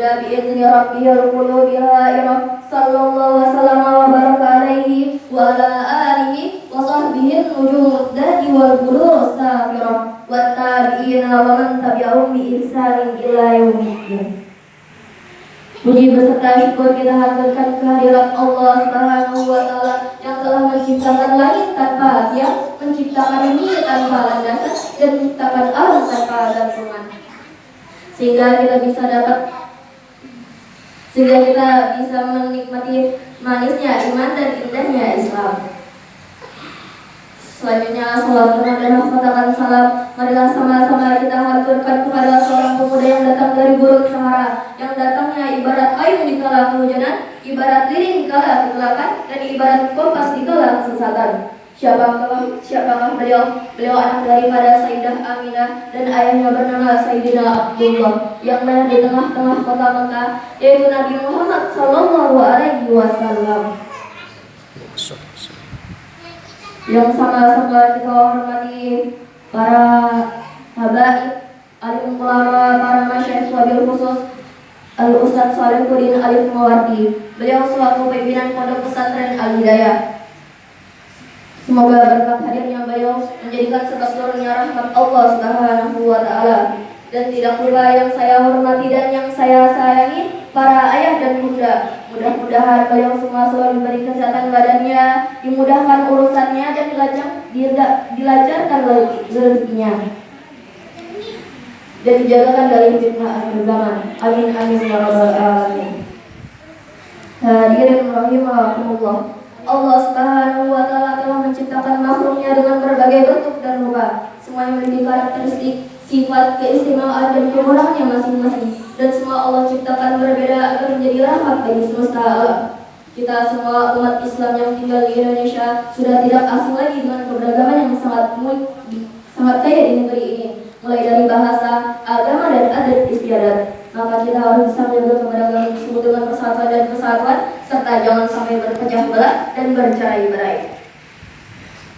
بإذن ربه القلوب الهائرة صلى الله وسلم وبارك عليه وعلى آله وصحبه النجوم الدهر والبلور السافرة والتابعين ومن تبعهم بإحسان إلى يوم الدين. Puji beserta syukur kita haturkan kehadirat Allah Subhanahu wa Ta'ala yang telah menciptakan langit tanpa hadiah, menciptakan bumi tanpa landasan, dan menciptakan alam tanpa gantungan, sehingga kita bisa menikmati manisnya iman dan indahnya Islam. Selanjutnya, salawat dan rahmat salam marilah sama-sama kita haturkan kepada seorang pemuda yang datang dari gurun Sahara, yang datangnya ibarat payung di kala kehujanan, ibarat lilin di kala kegelapan, dan ibarat kompas di kala kesesatan. Siapakah beliau? Beliau anak daripada Sayyidah Aminah dan ayahnya bernama Sayyidina Abdullah yang lahir di tengah-tengah kota Mekah, yaitu Nabi Muhammad Sallallahu Alaihi Wasallam. Yang sama-sama kita hormati para habaib, alim ulama, para masyayikh wabil khusus Al-Ustadz Salihuddin Alif Mawardi. Beliau selaku pimpinan Pondok Pesantren Al-Hidayah. Semoga berkat hadirnya beliau menjadikan sebab turunnya rahmat Allah Subhanahu wa Ta'ala. Dan tidak lupa yang saya hormati dan yang saya sayangi, para ayah dan bunda. Mudah-mudahan beliau semua selalu diberi kesehatan badannya, dimudahkan urusannya, dan dilancarkan rezekinya, dan dijagakan dari fitnah akhir zaman. Amin amin ya rabbal alamin. Hadirin rahimakumullah. Allah Subhanahu wa Ta'ala telah menciptakan makhluknya dengan berbagai bentuk dan rupa. Semuanya memiliki karakteristik, sifat, keistimewaan, dan kekurangannya masing-masing. Dan semua Allah ciptakan berbeda agar menjadi rahmat bagi semesta alam. Kita semua umat Islam yang tinggal di Indonesia sudah tidak asing lagi dengan keberagaman yang sangat kaya di negeri ini, mulai dari bahasa, agama, dan adat istiadat. Maka kita harus bisa menjaga keberagaman tersebut dengan persatuan dan kesatuan, serta jangan sampai berpecah belah dan bercerai-berai.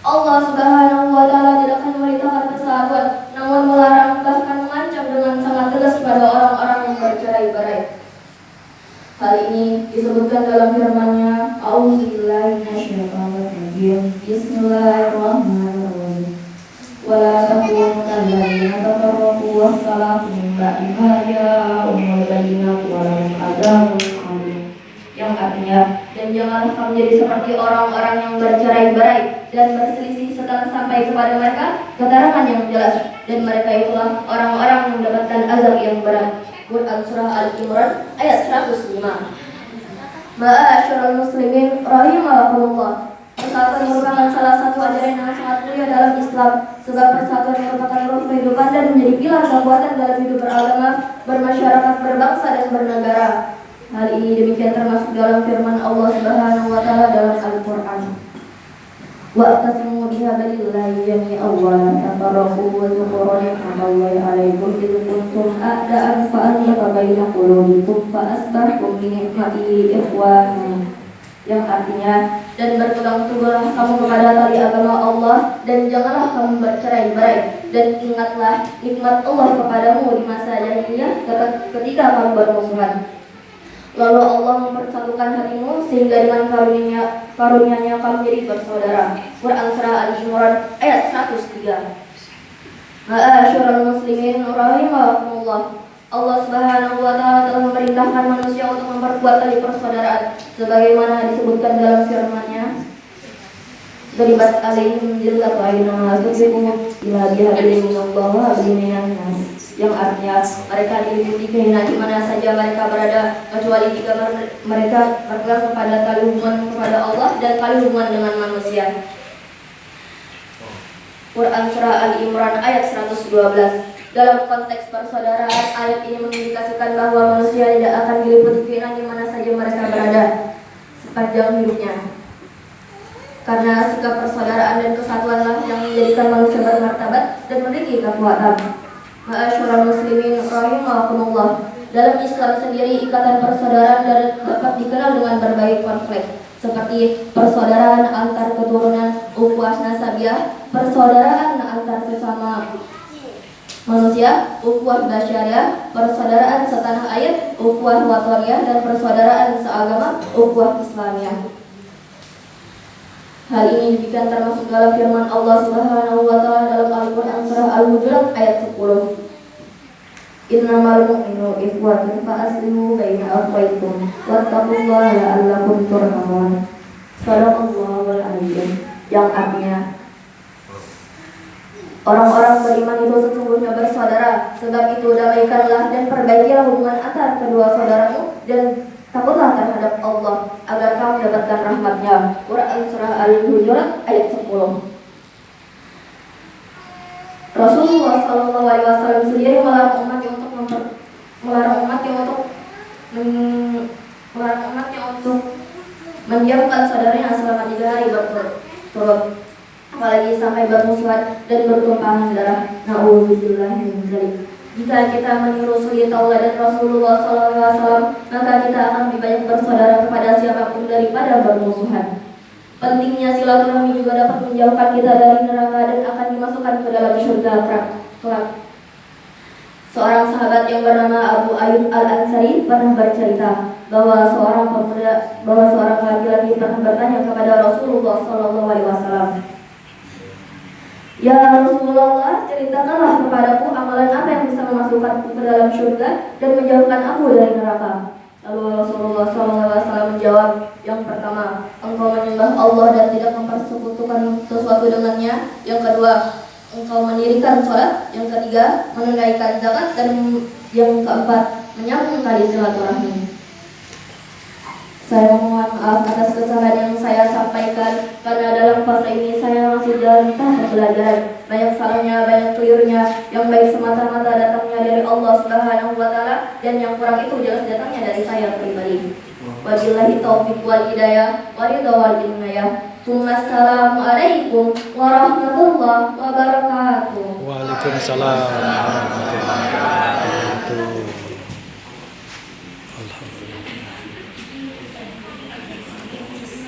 Allah Subhanahu wa Ta'ala tidak akan memerintahkan persatuan, namun melarang bahkan mengancam dengan sangat tegas kepada orang-orang yang bercerai-berai. Hal ini disebutkan dalam firman-Nya, A'udzubillahi minasyaitonirrajim. Bismillahirrahmanirrahim. Wala takunu kalladzina tafarraqu wa ikhtalafu min ba'di ma ja'ahumul bayyinatu wa lahum adzabun alim. Yang artinya, dan janganlah kamu menjadi seperti orang-orang yang bercerai-berai dan berselisih setelah sampai kepada mereka keterangan yang jelas, dan mereka itulah orang-orang yang mendapatkan azab yang berat. Quran Surah Al-Imran ayat 105. Ma'asyiral muslimin rahimakumullah. Persatuan merupakan salah satu ajaran yang sangat mulia dalam Islam, sebab persatuan merupakan ruh kehidupan dan menjadi pilar kekuatan dalam hidup beragama, bermasyarakat, berbangsa, dan bernegara. Hal ini demikian termasuk dalam firman Allah Subhanahu wa Ta'ala dalam Al-Qur'an. Wa'tasimu bihablillahi jami'an wa la tafarraqu wa dzkuru ni'matallahi 'alaikum idh kuntum a'da'an fa'alafa baina qulubikum fa asbahtum bi ni'matihi ikhwana. Yang artinya, dan berpegang teguhlah kamu kepada tali agama Allah, dan janganlah kamu bercerai-berai, dan ingatlah nikmat Allah kepadamu di masa jahiliyah ketika kamu bermusuhan. Lalu Allah mempersatukan hatimu sehingga dengan karunia-Nya kamu menjadi bersaudara. Quran Surah Al-Imran ayat 103. Ma'asyiral muslimin rahimakumullah. Allah Subhanahu wa Ta'ala telah memerintahkan manusia untuk memperkuat tali persaudaraan sebagaimana disebutkan dalam firman-Nya, Daribat alaihim jillat wa inna tusibu ila bihablin minallah wa minan nas. Yang artinya, mereka diliputi kehinaan di mana saja mereka berada, kecuali jika mereka berpegang kepada tali hubungan kepada Allah dan tali hubungan dengan manusia. Quran Surah Al-Imran ayat 112. Dalam konteks persaudaraan, ayat ini mengindikasikan bahwa manusia tidak akan diliputi kehinaan di mana saja mereka berada sepanjang hidupnya. Karena sikap persaudaraan dan kesatuanlah yang menjadikan manusia bermartabat dan memiliki kekuatan. Ma'asyiral muslimin rahimakumullah. Dalam Islam sendiri, ikatan persaudaraan dapat dikenal dengan berbagai konflik, seperti persaudaraan antar keturunan, ukhuwah nasabiah, persaudaraan antar sesama manusia, ukhuwah basyariah, persaudaraan setanah air, ukhuwah watoriyah, dan persaudaraan seagama, ukhuwah Islamiyah. Hal ini demikian termasuk dalam firman Allah Subhanahu wa taala dalam Al-Qur'an surah Al-Hujurat ayat 10. Innamal mu'minu ikhwatun fa aslihu baina akhawaykum wattaqullaha la'allakum turhamun. Shadaqallahul azim. Yang artinya orang-orang beriman itu sesungguhnya bersaudara, sebab itu damaikanlah dan perbaikilah hubungan antara kedua saudaramu dan takutlah terhadap Allah agar kamu mendapatkan rahmat-Nya. Quran surah Al-Hujurat ayat 10. Rasulullah SAW sendiri melarang umatnya untuk mendiamkan saudaranya selama 3 hari berturut-turut, apalagi sampai bermusuhan dan bertumpahan darah. Na'udzubillah min dzalik. Jika kita meniru suri tauladan Rasulullah SAW, maka kita akan lebih banyak bersaudara kepada siapapun daripada bermusuhan. Pentingnya silaturahmi juga dapat menjauhkan kita dari neraka dan akan dimasukkan ke dalam surga kelak. Seorang sahabat yang bernama Abu Ayyub Al-Ansari pernah bercerita bahwa seorang laki-laki pernah bertanya kepada Rasulullah SAW, "Ya Rasulullah, ceritakanlah kepadaku amalan apa yang bisa memasukkanku ke dalam surga dan menjauhkan aku dari neraka." Lalu Rasulullah SAW menjawab, "Yang pertama, engkau menyembah Allah dan tidak mempersekutukan sesuatu dengannya. Yang kedua, engkau mendirikan sholat. Yang ketiga, menunaikan zakat. Dan yang keempat, menyambung tali silaturahmi." Saya mohon maaf atas kesalahan yang saya sampaikan, karena dalam fase ini saya masih dalam tahap pembelajaran. Banyak salahnya, banyak kelirunya. Yang baik semata-mata datangnya dari Allah Subhanahu wa taala, dan yang kurang itu jelas datangnya dari saya pribadi. Wabillahi taufiq wal hidayah, waridha wal inayah. Assalamualaikum warahmatullahi wabarakatuh. Waalaikumsalam warahmatullahi wabarakatuh.